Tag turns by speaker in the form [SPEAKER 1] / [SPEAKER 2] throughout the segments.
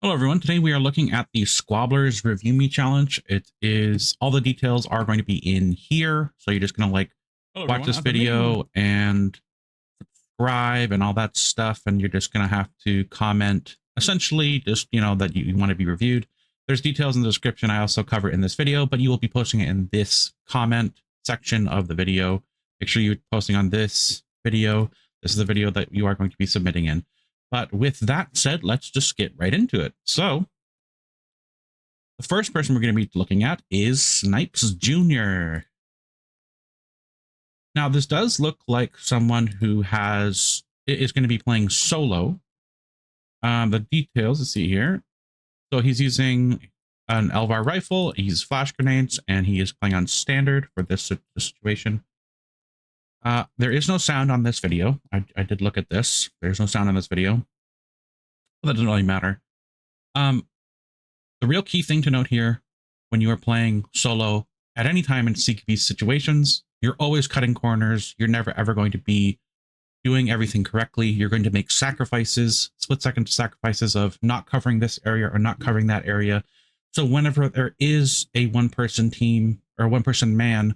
[SPEAKER 1] Hello everyone, today we are looking at the Squabblers Review Me challenge. It is, all the details are going to be in here, so you're just going to
[SPEAKER 2] Hello,
[SPEAKER 1] watch
[SPEAKER 2] everyone.
[SPEAKER 1] this video and subscribe and all that stuff, and you're just going to have to comment, essentially just, that you want to be reviewed. There's details in the description I also cover in this video, but you will be posting it in this comment section of the video. Make sure you're posting on this video. This is the video that you are going to be submitting in. But with that said, let's just get right into it. So the first person we're going to be looking at is Snipes Jr. Now, this does look like someone who is going to be playing solo. The details, let's see here. So he's using an Elvar rifle, he's flash grenades, and he is playing on standard for this situation. There is no sound on this video. I did look at this. There's no sound on this video. But that doesn't really matter. The real key thing to note here, when you are playing solo at any time in CQB situations, you're always cutting corners. You're never ever going to be doing everything correctly. You're going to make sacrifices, split-second sacrifices of not covering this area or not covering that area. So whenever there is a one-person team or one-person man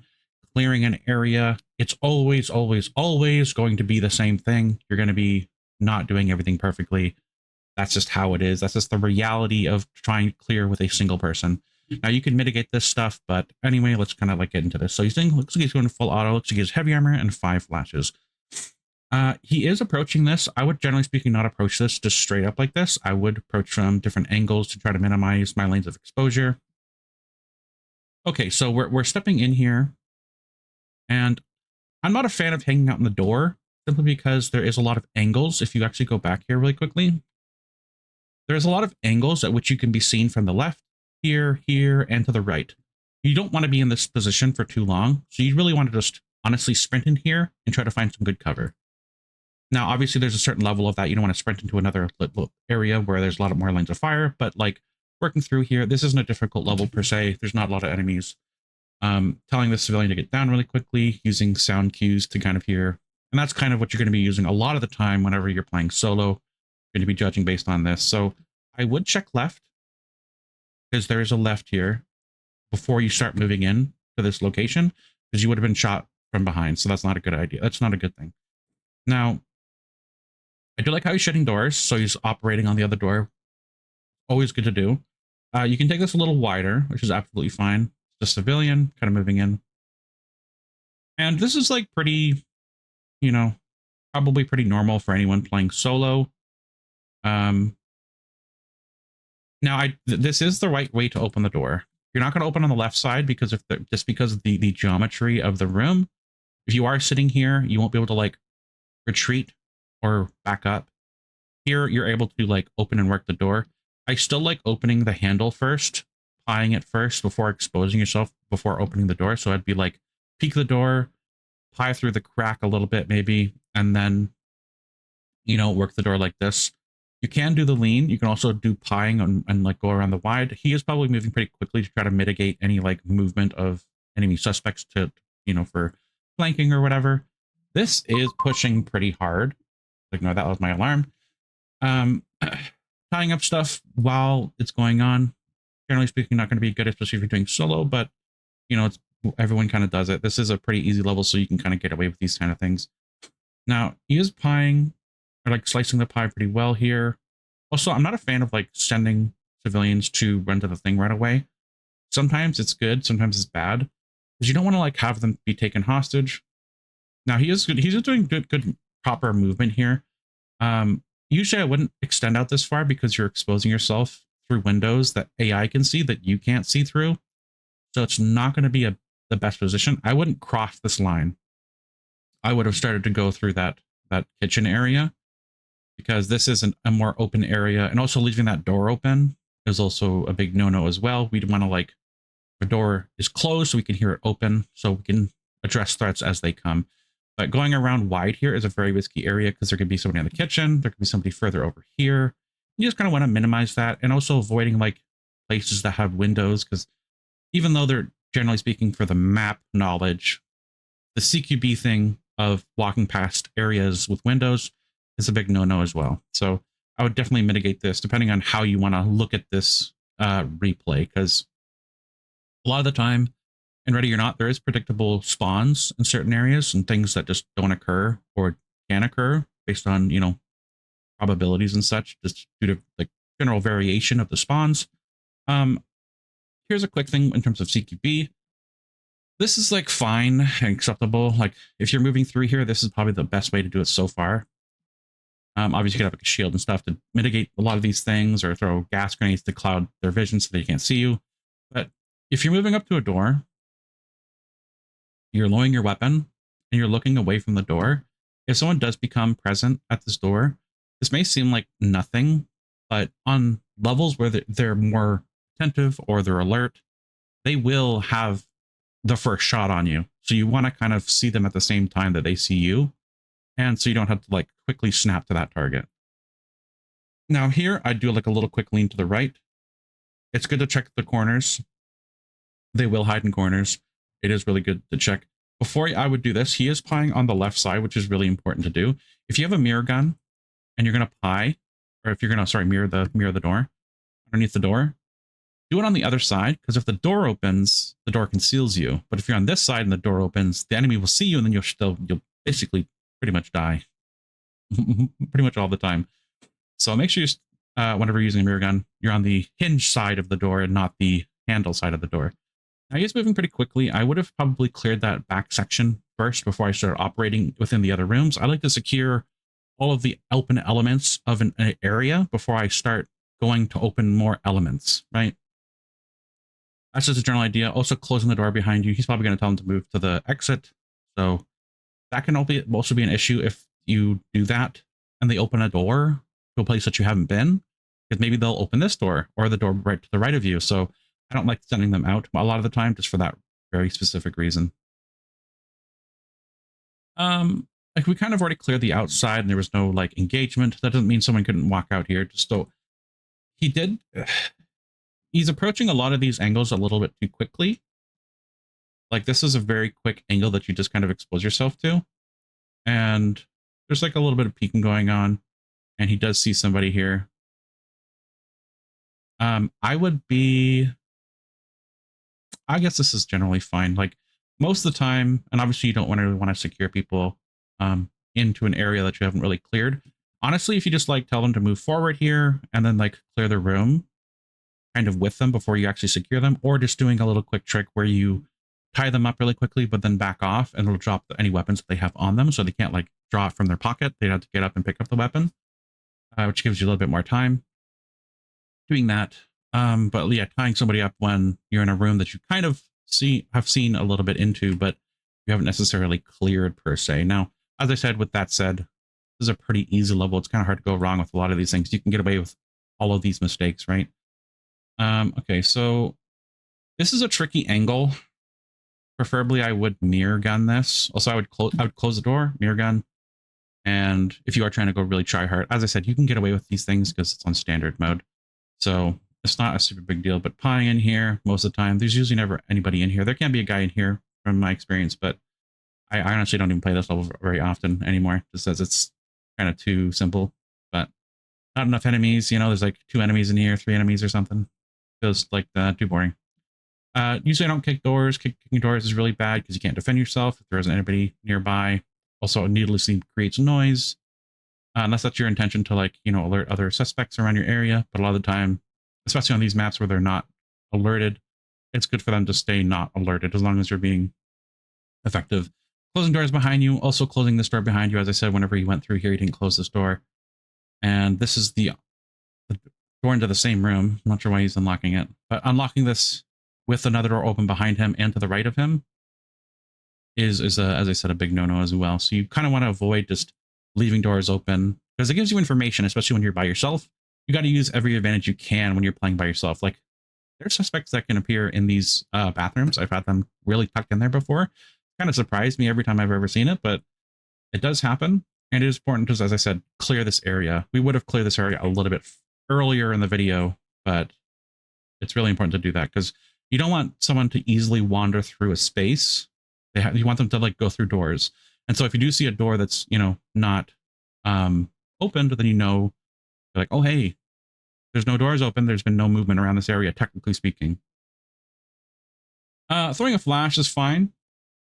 [SPEAKER 1] clearing an area, it's always, always, always going to be the same thing. You're going to be not doing everything perfectly. That's just how it is. That's just the reality of trying to clear with a single person. Now you can mitigate this stuff, but anyway, let's kind of get into this. So looks like he's going full auto. Looks like he has heavy armor and 5 flashes. He is approaching this. I would, generally speaking, not approach this just straight up like this. I would approach from different angles to try to minimize my lanes of exposure. Okay, so we're stepping in here, and I'm not a fan of hanging out in the door simply because there is a lot of angles. If you actually go back here really quickly, there's a lot of angles at which you can be seen from the left, here, and to the right. You don't want to be in this position for too long, so you really want to just honestly sprint in here and try to find some good cover. Now, obviously, there's a certain level of that. You don't want to sprint into another area where there's a lot more lanes of fire, but working through here, this isn't a difficult level per se. There's not a lot of enemies. Telling the civilian to get down really quickly, using sound cues to kind of hear. And that's kind of what you're going to be using a lot of the time whenever you're playing solo. You're going to be judging based on this. So I would check left, because there is a left here before you start moving in to this location, because you would have been shot from behind. So that's not a good idea. That's not a good thing. Now, I do like how he's shutting doors. So he's operating on the other door. Always good to do. You can take this a little wider, which is absolutely fine. Just civilian kind of moving in. And this is pretty, probably pretty normal for anyone playing solo. Now this is the right way to open the door. You're not going to open on the left side because just because of the geometry of the room. If you are sitting here, you won't be able to retreat or back up. Here, you're able to open and work the door. I still like opening the handle first, pieing it first before exposing yourself before opening the door. So I'd be peek the door, pie through the crack a little bit maybe, and then, work the door like this. You can do the lean. You can also do pieing and go around the wide. He is probably moving pretty quickly to try to mitigate any movement of enemy suspects to, for flanking or whatever. This is pushing pretty hard. Ignore that was my alarm. Tying up stuff while it's going on. Generally speaking, not going to be good, especially if you're doing solo, but everyone kind of does it. This is a pretty easy level, so you can kind of get away with these kind of things. Now, he is pieing, or slicing the pie pretty well here. Also, I'm not a fan of sending civilians to run to the thing right away. Sometimes it's good, sometimes it's bad, because you don't want to have them be taken hostage. Now, he is good. He's doing good proper movement here. Usually I wouldn't extend out this far because you're exposing yourself through windows that AI can see that you can't see through. So it's not going to be the best position. I wouldn't cross this line. I would have started to go through that kitchen area, because this isn't a more open area. And also leaving that door open is also a big no-no as well. We'd want to the door is closed so we can hear it open, so we can address threats as they come. But going around wide here is a very risky area because there could be somebody in the kitchen. There could be somebody further over here. You just kind of want to minimize that, and also avoiding places that have windows, because even though they're generally speaking for the map knowledge, the CQB thing of walking past areas with windows is a big no-no as well. So I would definitely mitigate this depending on how you want to look at this replay, because a lot of the time, and Ready or Not, there is predictable spawns in certain areas and things that just don't occur or can occur based on, you know, probabilities and such, just due to like general variation of the spawns. Um, Here's a quick thing in terms of CQB. This is like fine and acceptable. Like if you're moving through here, this is probably the best way to do it so far. Obviously, you could have like a shield and stuff to mitigate a lot of these things, or throw gas grenades to cloud their vision so they can't see you. But if you're moving up to a door, you're lowering your weapon and you're looking away from the door. If someone does become present at this door, this may seem like nothing, but on levels where they're more attentive or they're alert, they will have the first shot on you. So you want to kind of see them at the same time that they see you. And so you don't have to like quickly snap to that target. Now here, I do like a little quick lean to the right. It's good to check the corners. They will hide in corners. It is really good to check. Before I would do this, he is pieing on the left side, which is really important to do. If you have a mirror gun and you're going to pie, or if you're going to, sorry, mirror the door underneath the door, do it on the other side, because if the door opens, the door conceals you. But if you're on this side and the door opens, the enemy will see you, and then you'll basically pretty much die pretty much all the time. So make sure whenever you're using a mirror gun, you're on the hinge side of the door and not the handle side of the door. Now he's moving pretty quickly. I would have probably cleared that back section first before I started operating within the other rooms. I like to secure all of the open elements of an area before I start going to open more elements, right? That's just a general idea. Also closing the door behind you. He's probably going to tell him to move to the exit. So that can also be an issue if you do that and they open a door to a place that you haven't been, because maybe they'll open this door or the door right to the right of you. So I don't like sending them out a lot of the time, just for that very specific reason. Like we kind of already cleared the outside and there was no like engagement. That doesn't mean someone couldn't walk out here. Just so he did. He's approaching a lot of these angles a little bit too quickly. Like this is a very quick angle that you just kind of expose yourself to. And there's like a little bit of peeking going on. And he does see somebody here. I guess this is generally fine. Like most of the time, and obviously you don't really want to secure people into an area that you haven't really cleared. Honestly, if you just like tell them to move forward here and then like clear the room kind of with them before you actually secure them, or just doing a little quick trick where you tie them up really quickly, but then back off and it'll drop any weapons that they have on them. So they can't like draw it from their pocket. They have to get up and pick up the weapon, which gives you a little bit more time doing that. But yeah, tying somebody up when you're in a room that you kind of have seen a little bit into, but you haven't necessarily cleared per se. Now, as I said, with that said, this is a pretty easy level. It's kind of hard to go wrong with a lot of these things. You can get away with all of these mistakes, right? Okay, so this is a tricky angle. Preferably, I would mirror gun this. Also, I would close the door, mirror gun. And if you are trying to go really try hard, as I said, you can get away with these things because it's on standard mode. So it's not a super big deal, but pieing in here most of the time, there's usually never anybody in here. There can be a guy in here from my experience, but I honestly don't even play this level very often anymore, just as it's kind of too simple. But not enough enemies, you know, there's like 2 enemies in here, 3 enemies or something. Feels like too boring. Usually I don't kick doors. Kicking doors is really bad because you can't defend yourself if there isn't anybody nearby. Also, it needlessly creates noise. Unless that's your intention to, like, you know, alert other suspects around your area. But a lot of the time, especially on these maps where they're not alerted, it's good for them to stay not alerted as long as you're being effective. Closing doors behind you. Also closing this door behind you. As I said, whenever you went through here, you didn't close this door. And this is the door into the same room. I'm not sure why he's unlocking it. But unlocking this with another door open behind him and to the right of him is as I said, a big no-no as well. So you kind of want to avoid just leaving doors open, because it gives you information, especially when you're by yourself. You got to use every advantage you can when you're playing by yourself. Like, there's suspects that can appear in these bathrooms. I've had them really tucked in there before. Kind of surprised me every time I've ever seen it, but it does happen. And it is important to, as I said, clear this area. We would have cleared this area a little bit earlier in the video, but it's really important to do that because you don't want someone to easily wander through a space. You want them to like go through doors. And so if you do see a door that's, you know, not opened, then you know You're like, oh, hey, there's no doors open. There's been no movement around this area, technically speaking. Throwing a flash is fine.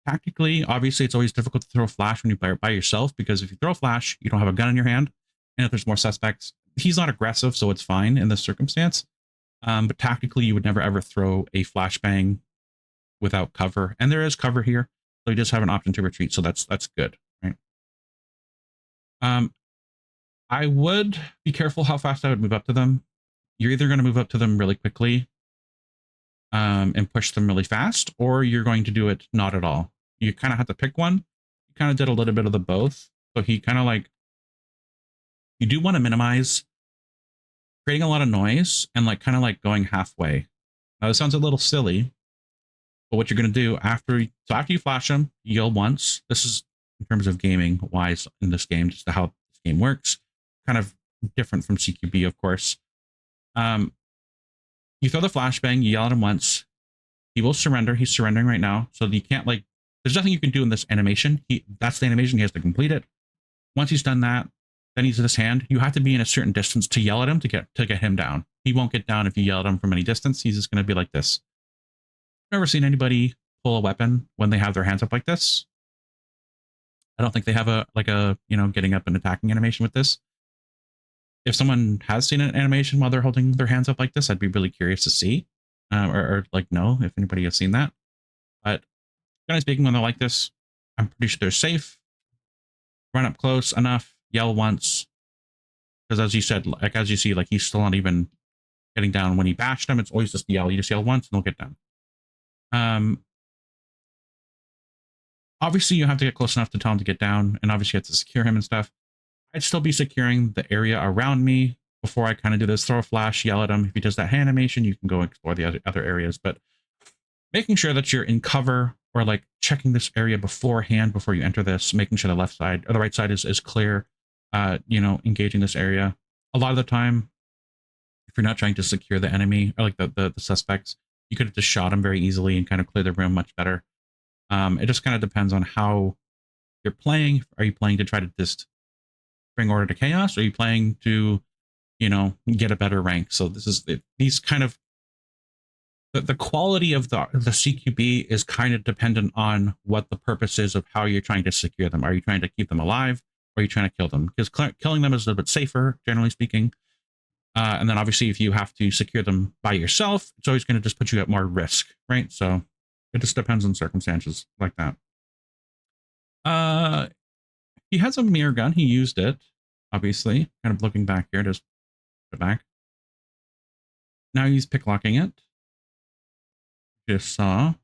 [SPEAKER 1] Tactically, obviously, it's always difficult to throw a flash when you're by yourself, because if you throw a flash, you don't have a gun in your hand. And if there's more suspects, he's not aggressive, so it's fine in this circumstance. But tactically, you would never ever throw a flashbang without cover. And there is cover here, so you just have an option to retreat, so that's good, right? I would be careful how fast I would move up to them. You're either going to move up to them really quickly and push them really fast, or you're going to do it not at all. You kind of have to pick one. You kind of did a little bit of the both. So he kind of like, you do want to minimize creating a lot of noise and like kind of like going halfway. Now this sounds a little silly, but what you're going to do after you flash them, you yell once. This is in terms of gaming wise in this game, just how this game works. Kind of different from CQB, of course. You throw the flashbang, you yell at him once. He will surrender. He's surrendering right now. So you can't like, there's nothing you can do in this animation. That's the animation. He has to complete it. Once he's done that, then he's in his hand. You have to be in a certain distance to yell at him to get him down. He won't get down if you yell at him from any distance. He's just going to be like this. I've never seen anybody pull a weapon when they have their hands up like this. I don't think they have a getting up and attacking animation with this. If someone has seen an animation while they're holding their hands up like this, I'd be really curious to see, or like know if anybody has seen that. But generally speaking, when they're like this, I'm pretty sure they're safe. Run up close enough, yell once, because as you said, like as you see, like he's still not even getting down. When he bashed them, it's always just yell. You just yell once, and they'll get down. Obviously, you have to get close enough to tell him to get down, and obviously you have to secure him and stuff. I'd still be securing the area around me before I kind of do this. Throw a flash, yell at him. If he does that hand animation, you can go explore the other areas. But making sure that you're in cover or like checking this area beforehand before you enter this, making sure the left side or the right side is clear, engaging this area. A lot of the time, if you're not trying to secure the enemy or like the suspects, you could have just shot them very easily and kind of clear the room much better. It just kind of depends on how you're playing. Are you playing to try to just bring order to chaos? Or are you playing to, get a better rank? So this is these kind of the quality of the CQB is kind of dependent on what the purpose is of how you're trying to secure them. Are you trying to keep them alive, or are you trying to kill them? Because killing them is a little bit safer, generally speaking. And then obviously, if you have to secure them by yourself, it's always going to just put you at more risk, right? So it just depends on circumstances like that. He has a mirror gun. He used it, obviously. Kind of looking back here, just put it back. Now he's picklocking it. Just saw.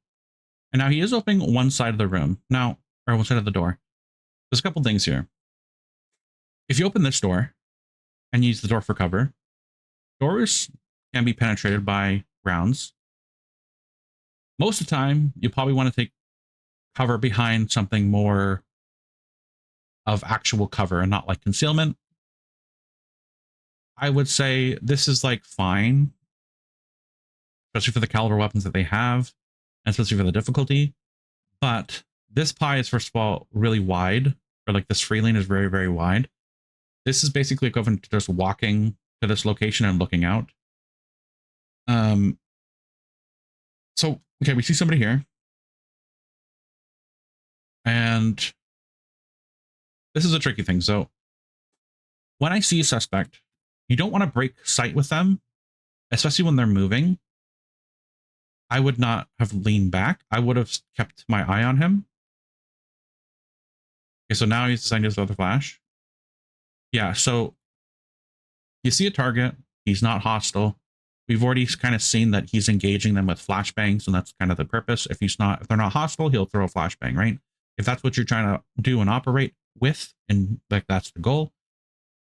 [SPEAKER 1] And now he is opening one side of the room. Now, or one side of the door. There's a couple things here. If you open this door and use the door for cover, doors can be penetrated by rounds. Most of the time, you probably want to take cover behind something more of actual cover and not like concealment. I would say this is like fine, especially for the caliber weapons that they have, and especially for the difficulty. But this pie is, first of all, really wide, or like this free lane is very, very wide. This is basically equivalent to just walking to this location and looking out. So, okay, we see somebody here. And this is a tricky thing. So when I see a suspect, you don't want to break sight with them, especially when they're moving. I would not have leaned back. I would have kept my eye on him. Okay, so now he's deciding to throw the flash. Yeah, so you see a target. He's not hostile. We've already kind of seen that he's engaging them with flashbangs, and that's kind of the purpose. If they're not hostile, he'll throw a flashbang, right? If that's what you're trying to do and operate with, and like that's the goal,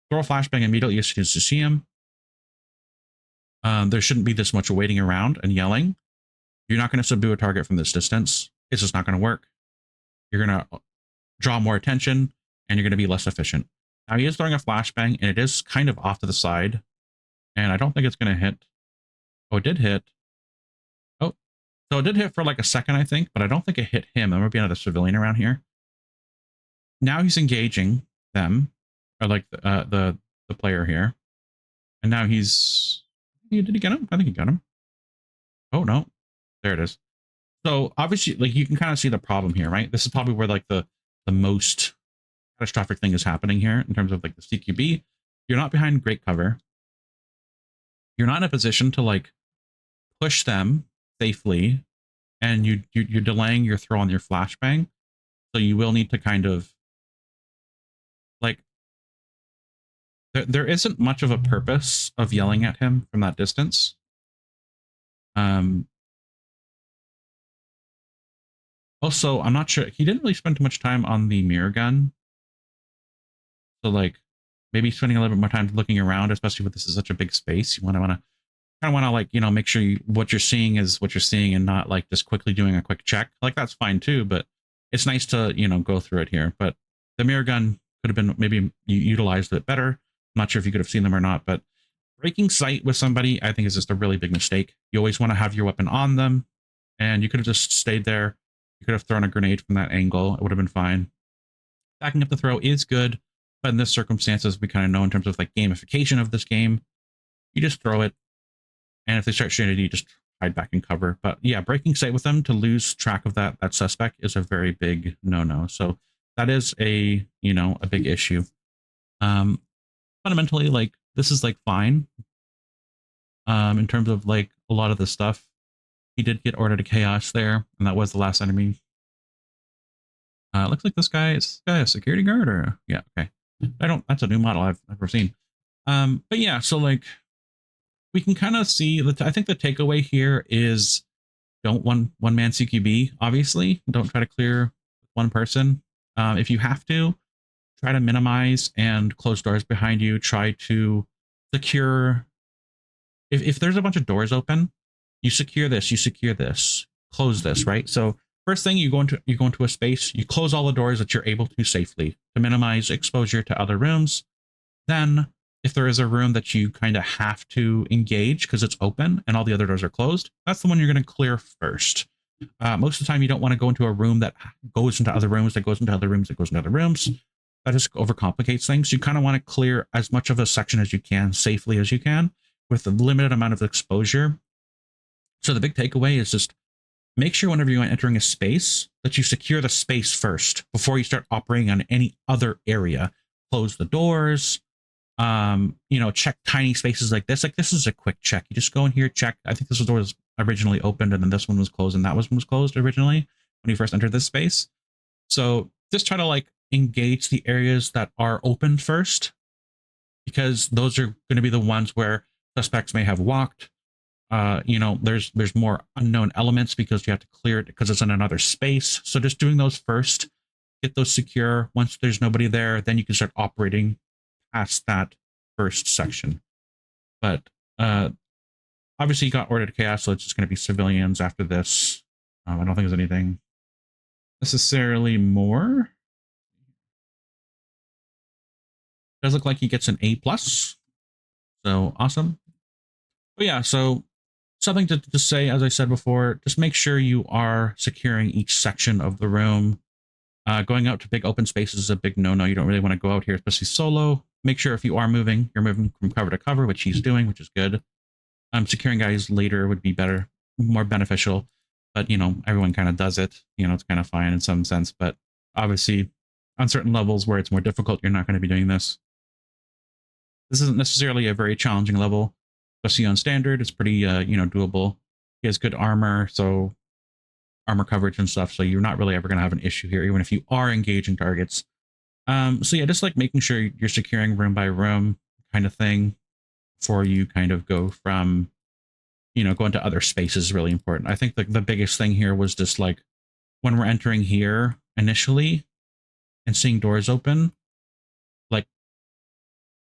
[SPEAKER 1] throw a flashbang immediately as soon as you see him. There shouldn't be this much waiting around and yelling. You're not going to subdue a target from this distance. It's just not going to work. You're going to draw more attention, and you're going to be less efficient. Now he is throwing a flashbang, and it is kind of off to the side, and I don't think it's going to hit. Oh, it did hit. Oh, so it did hit for like a second, I think, but I don't think it hit him. There might be another civilian around here. Now he's engaging them, or like the player here. And now he's, did he get him? I think he got him. Oh no, there it is. So obviously, like, you can kind of see the problem here, right? This is probably where like the most catastrophic thing is happening here in terms of like the CQB. You're not behind great cover. You're not in a position to like push them safely, and you're delaying your throw on your flashbang. So you will need to kind of like, there isn't much of a purpose of yelling at him from that distance. Also, I'm not sure, he didn't really spend too much time on the mirror gun. So like maybe spending a little bit more time looking around, especially with this is such a big space. You want to like, you know, make sure what you're seeing is what you're seeing and not like just quickly doing a quick check. Like that's fine too, but it's nice to, you know, go through it here. But the mirror gun could have been maybe utilized a bit better. I'm not sure if you could have seen them or not, but breaking sight with somebody, I think, is just a really big mistake. You always want to have your weapon on them, and you could have just stayed there. You could have thrown a grenade from that angle. It would have been fine. Backing up the throw is good, but in this circumstances, we kind of know in terms of like gamification of this game, you just throw it, and if they start shooting, you just hide back and cover. But yeah, breaking sight with them to lose track of that suspect is a very big no-no. So that is a, you know, a big issue. Fundamentally, like, this is like fine. In terms of like a lot of the stuff, he did get Order to Chaos there, and that was the last enemy. Looks like this guy is a security guard, or yeah, okay. That's a new model I've never seen. But yeah, so like we can kind of see that. I think the takeaway here is don't one man CQB, obviously. Don't try to clear one person. If you have to, try to minimize and close doors behind you. Try to secure. If there's a bunch of doors open, you secure this, close this, right? So first thing, you go into a space, you close all the doors that you're able to safely to minimize exposure to other rooms. Then if there is a room that you kind of have to engage because it's open and all the other doors are closed, that's the one you're going to clear first. Most of the time, you don't want to go into a room that goes into other rooms, that goes into other rooms, that goes into other rooms. That just overcomplicates things. You kind of want to clear as much of a section as you can, safely as you can, with a limited amount of exposure. So the big takeaway is just make sure whenever you're entering a space that you secure the space first before you start operating on any other area. Close the doors, you know, check tiny spaces like this. Like, this is a quick check. You just go in here, check. I think this door was originally opened, and then this one was closed, and that one was closed originally when you first entered this space. So just try to like engage the areas that are open first, because those are going to be the ones where suspects may have walked. You know, there's more unknown elements because you have to clear it because it's in another space. So just doing those first, get those secure. Once there's nobody there, then you can start operating past that first section. But obviously you got Order to Chaos, so it's just going to be civilians after this. I don't think there's anything necessarily more. Does look like he gets an A+. So awesome. But yeah, so something to say, as I said before, just make sure you are securing each section of the room. Going out to big open spaces is a big no-no. You don't really want to go out here, especially solo. Make sure if you are moving, you're moving from cover to cover, which he's doing, which is good. Securing guys later would be better, more beneficial. But, you know, everyone kind of does it. You know, it's kind of fine in some sense. But obviously, on certain levels where it's more difficult, you're not going to be doing this. This isn't necessarily a very challenging level. Especially on standard, it's pretty, you know, doable. He has good armor, so armor coverage and stuff, so you're not really ever going to have an issue here, even if you are engaging targets. So yeah, just like making sure you're securing room by room kind of thing before you kind of go from, you know, go into other spaces is really important. I think the biggest thing here was just like when we're entering here initially and seeing doors open, like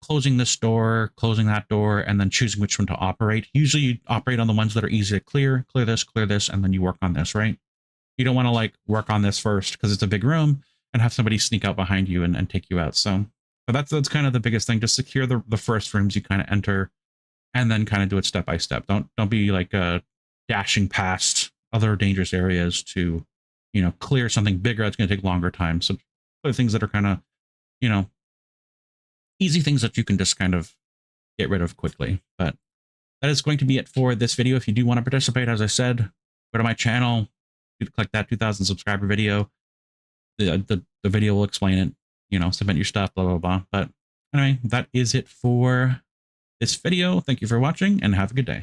[SPEAKER 1] closing this door, closing that door, and then choosing which one to operate. Usually you operate on the ones that are easy to clear this, and then you work on this, right? You don't want to like work on this first because it's a big room and have somebody sneak out behind you and take you out. So but that's kind of the biggest thing. Just secure the first rooms you kind of enter and then kind of do it step by step. Don't be like dashing past other dangerous areas to, you know, clear something bigger that's going to take longer time. So other things that are kind of, you know, easy things that you can just kind of get rid of quickly. But that is going to be it for this video. If you do want to participate, as I said, go to my channel, click that 2,000 subscriber video. The video will explain it, you know, submit your stuff, blah, blah, blah. But anyway, that is it for this video. Thank you for watching and have a good day.